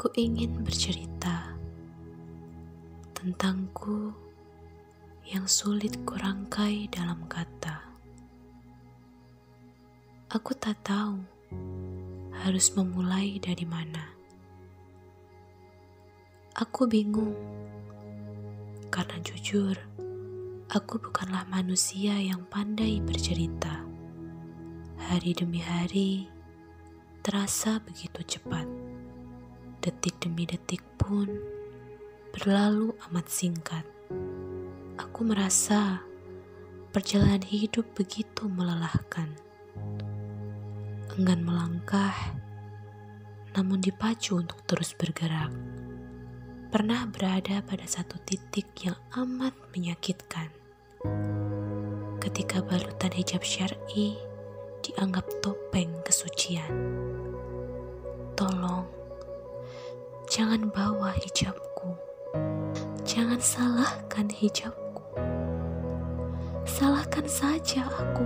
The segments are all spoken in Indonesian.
Aku ingin bercerita tentangku yang sulit kurangkai dalam kata. Aku tak tahu harus memulai dari mana. Aku bingung karena jujur, aku bukanlah manusia yang pandai bercerita. Hari demi hari terasa begitu cepat. Detik demi detik pun berlalu amat singkat. Aku merasa perjalanan hidup begitu melelahkan. Enggan melangkah, namun dipacu untuk terus bergerak. Pernah berada pada satu titik yang amat menyakitkan. Ketika balutan hijab syar'i dianggap topeng kesucian. Tolong, jangan bawa hijabku. Jangan salahkan hijabku. Salahkan saja aku.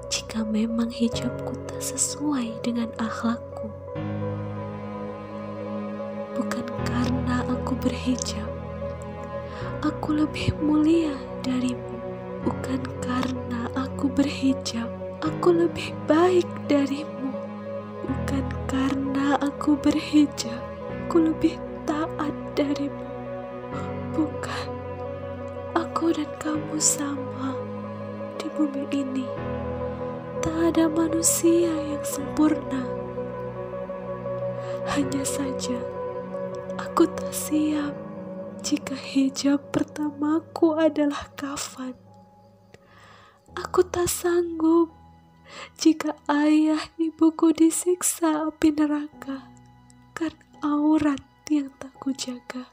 Jika memang hijabku tak sesuai dengan akhlakku. Bukan karena aku berhijab, aku lebih mulia darimu. Bukan karena aku berhijab, aku lebih baik darimu. Bukan karena aku berhijab, aku lebih taat darimu. Bukan, aku dan kamu sama di bumi ini. Tak ada manusia yang sempurna. Hanya saja, aku tak siap jika hijab pertamaku adalah kafan. Aku tak sanggup jika ayah ibuku disiksa api neraka karena aurat yang tak kujaga.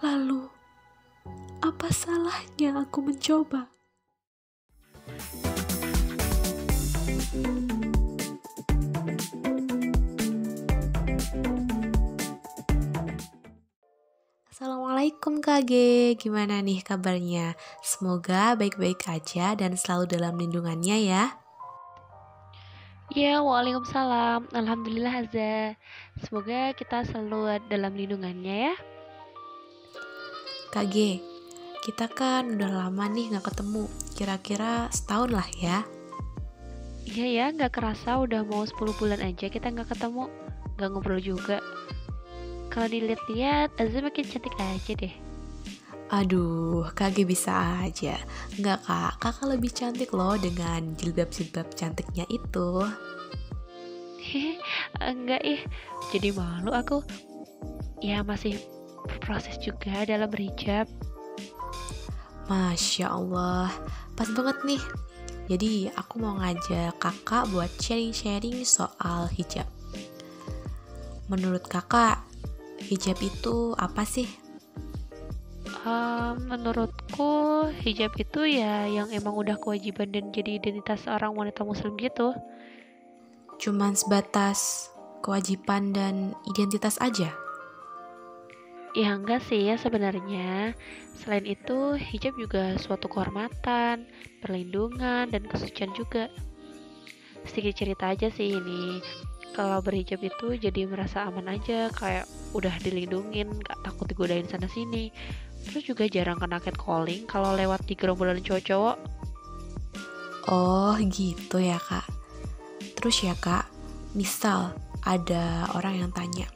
Lalu, apa salahnya aku mencoba? Assalamualaikum Kak G, gimana nih kabarnya? Semoga baik-baik aja dan selalu dalam lindungannya ya. Ya, waalaikumsalam. Alhamdulillah Azza. Semoga kita selalu dalam lindungannya ya. Kak G, kita kan udah lama nih gak ketemu, kira-kira setahun lah ya. Iya ya, gak kerasa udah mau 10 bulan aja kita gak ketemu, gak ngobrol juga. Kalau dilihat-lihat, Azza makin cantik aja deh. Aduh, Kak G bisa aja. Enggak Kak, kakak lebih cantik loh dengan jilbab-jilbab cantiknya itu. Enggak jadi malu aku. Ya masih berproses juga dalam berhijab. Masya Allah, pas banget nih. Jadi aku mau ngajak kakak buat sharing-sharing soal hijab. Menurut kakak, hijab itu apa sih? Menurutku hijab itu ya yang emang udah kewajiban dan jadi identitas seorang wanita muslim gitu. Cuman sebatas kewajiban dan identitas aja? Ya enggak sih ya sebenarnya. Selain itu, hijab juga suatu kehormatan, perlindungan, dan kesucian juga. Sedikit cerita aja sih ini. Kalau berhijab itu jadi merasa aman aja, kayak udah dilindungin, gak takut digodain sana sini. Terus juga jarang kena catcalling kalau lewat di gerombolan cowok-cowok. Oh gitu ya Kak. Terus ya Kak, misal ada orang yang tanya,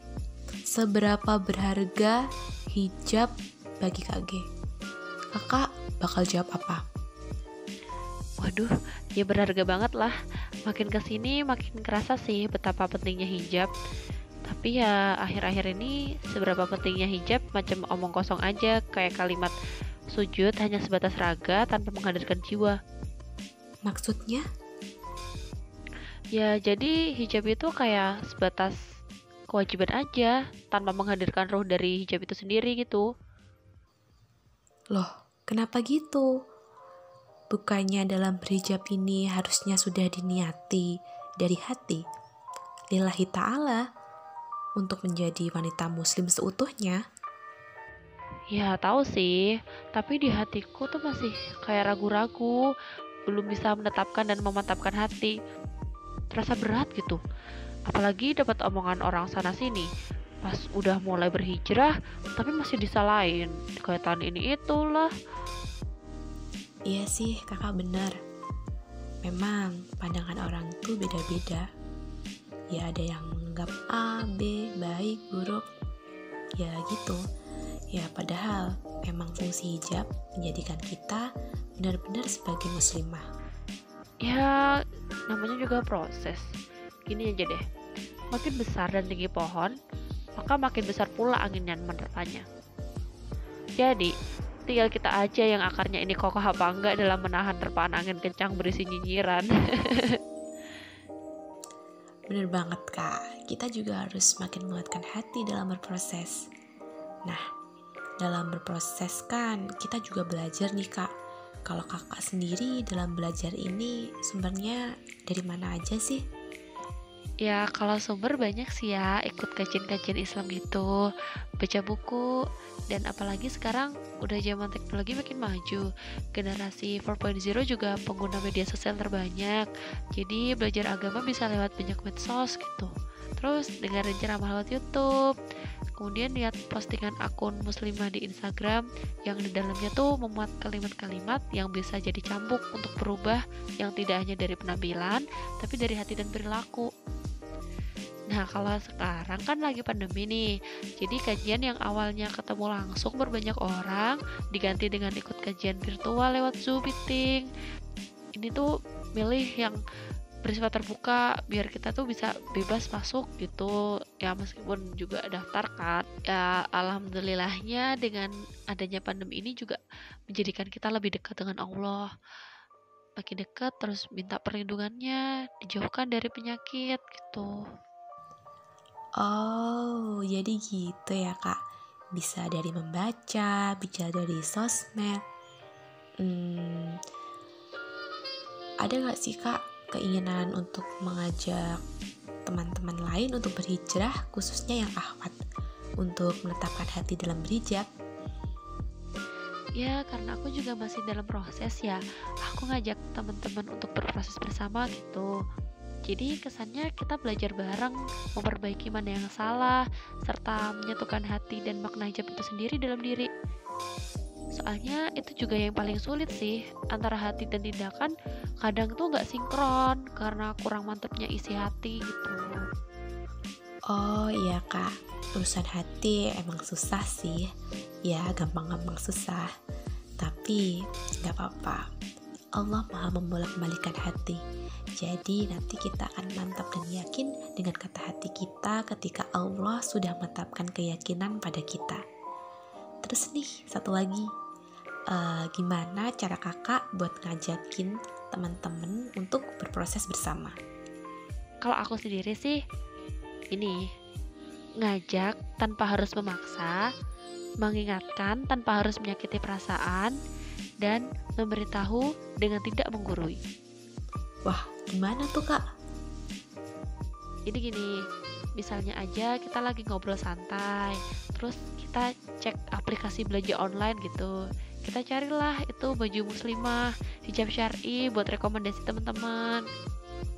seberapa berharga hijab bagi Kak G? Kakak bakal jawab apa? Waduh, ya berharga banget lah. Makin kesini makin kerasa sih betapa pentingnya hijab. Tapi ya akhir-akhir ini seberapa pentingnya hijab macam omong kosong aja, kayak kalimat sujud hanya sebatas raga tanpa menghadirkan jiwa. Maksudnya? Ya jadi hijab itu kayak sebatas kewajiban aja tanpa menghadirkan ruh dari hijab itu sendiri gitu. Loh, kenapa gitu? Bukannya dalam berhijab ini harusnya sudah diniati dari hati lillahi ta'ala untuk menjadi wanita muslim seutuhnya? Ya tahu sih, tapi di hatiku tuh masih kayak ragu-ragu, belum bisa menetapkan dan memantapkan hati. Terasa berat gitu. Apalagi dapat omongan orang sana sini. Pas udah mulai berhijrah, tapi masih disalahin. Dikaitan ini itulah. Iya sih, kakak benar. Memang pandangan orang tuh beda-beda. Ya ada yang menganggap A, B, baik, buruk. Ya gitu. Ya padahal memang fungsi hijab menjadikan kita benar-benar sebagai muslimah. Ya, namanya juga proses. Gini aja deh, makin besar dan tinggi pohon, maka makin besar pula angin yang menerpanya. Jadi, tinggal kita aja yang akarnya ini kokoh apa enggak dalam menahan terpaan angin kencang berisi nyinyiran. Bener banget kak, kita juga harus makin menguatkan hati dalam berproses. Nah, dalam berproses kan kita juga belajar nih kak. Kalau kakak sendiri dalam belajar ini sumbernya dari mana aja sih? Ya, kalau sumber banyak sih ya, ikut kajian-kajian Islam gitu, baca buku, dan apalagi sekarang udah zaman teknologi makin maju. Generasi 4.0 juga pengguna media sosial terbanyak, jadi belajar agama bisa lewat banyak medsos gitu. Terus dengerin ceramah lewat YouTube, kemudian lihat postingan akun muslimah di Instagram yang di dalamnya tuh memuat kalimat-kalimat yang bisa jadi cambuk untuk berubah, yang tidak hanya dari penampilan, tapi dari hati dan perilaku. Nah, kalau sekarang kan lagi pandemi nih, jadi kajian yang awalnya ketemu langsung berbanyak orang, diganti dengan ikut kajian virtual lewat Zoom meeting. Ini tuh milih yang bersifat terbuka, biar kita tuh bisa bebas masuk gitu. Ya meskipun juga daftar kan, ya alhamdulillahnya dengan adanya pandemi ini juga menjadikan kita lebih dekat dengan Allah. Makin dekat terus minta perlindungannya, dijauhkan dari penyakit gitu. Oh, jadi gitu ya kak. Bisa dari membaca, bisa dari sosmed. Ada gak sih kak keinginan untuk mengajak teman-teman lain untuk berhijrah, khususnya yang akhwat, untuk menetapkan hati dalam berhijab? Ya, karena aku juga masih dalam proses ya. Aku ngajak teman-teman untuk berproses bersama gitu. Jadi kesannya kita belajar bareng, memperbaiki mana yang salah, serta menyatukan hati dan makna hijab itu sendiri dalam diri. Soalnya itu juga yang paling sulit sih, antara hati dan tindakan kadang tuh gak sinkron karena kurang mantepnya isi hati gitu. Oh iya kak, urusan hati emang susah sih. Ya gampang-gampang susah. Tapi gak apa-apa, Allah maha membolak-balikan hati. Jadi nanti kita akan mantap dan yakin dengan kata hati kita ketika Allah sudah menetapkan keyakinan pada kita. Terus nih, satu lagi, gimana cara kakak buat ngajakin teman-teman untuk berproses bersama? Kalau aku sendiri sih, ini ngajak tanpa harus memaksa, mengingatkan tanpa harus menyakiti perasaan, dan memberitahu dengan tidak menggurui. Wah, gimana tuh kak? Jadi gini, misalnya aja kita lagi ngobrol santai, terus kita cek aplikasi belanja online gitu. Kita carilah itu baju muslimah, hijab syar'i buat rekomendasi teman-teman.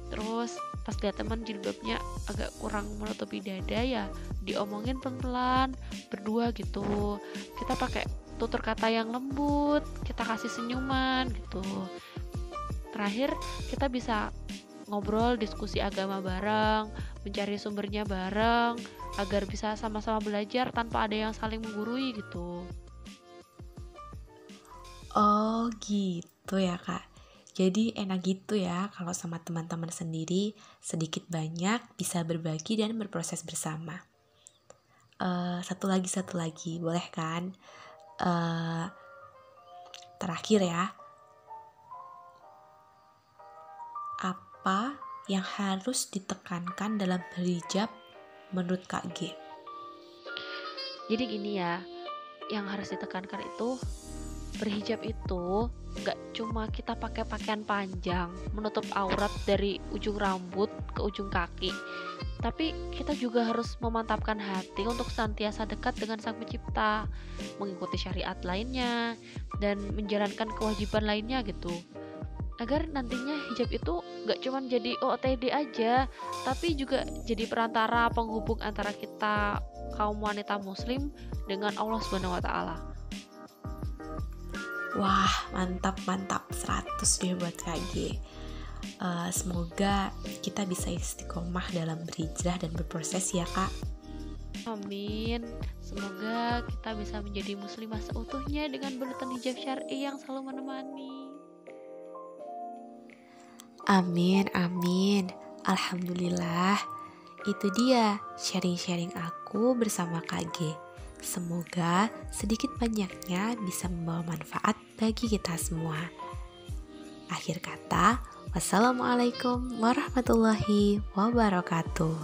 Terus pas lihat teman jilbabnya agak kurang menutupi dada, ya diomongin pelan-pelan berdua gitu. Kita pakai tutur kata yang lembut, kita kasih senyuman gitu. Terakhir kita bisa ngobrol diskusi agama bareng, mencari sumbernya bareng, agar bisa sama-sama belajar tanpa ada yang saling menggurui gitu. Oh gitu ya kak. Jadi enak gitu ya kalau sama teman-teman sendiri sedikit banyak bisa berbagi dan berproses bersama. Satu lagi, boleh kan? Terakhir ya, apa yang harus ditekankan dalam berhijab menurut Kak G? Jadi gini ya, yang harus ditekankan itu berhijab itu gak cuma kita pakai pakaian panjang menutup aurat dari ujung rambut ke ujung kaki, tapi kita juga harus memantapkan hati untuk senantiasa dekat dengan Sang Pencipta, mengikuti syariat lainnya, dan menjalankan kewajiban lainnya gitu. agar nantinya hijab itu nggak cuman jadi OOTD aja, tapi juga jadi perantara penghubung antara kita kaum wanita muslim dengan Allah Subhanahu wa taala. Wah, mantap 100 deh buat KG. Semoga kita bisa istiqomah dalam berhijrah dan berproses ya Kak. Amin. Semoga kita bisa menjadi muslimah seutuhnya dengan bulutan hijab syar'i yang selalu menemani. Amin. Alhamdulillah. Itu dia sharing-sharing aku bersama KG. Semoga sedikit banyaknya bisa membawa manfaat bagi kita semua. Akhir kata, wassalamualaikum warahmatullahi wabarakatuh.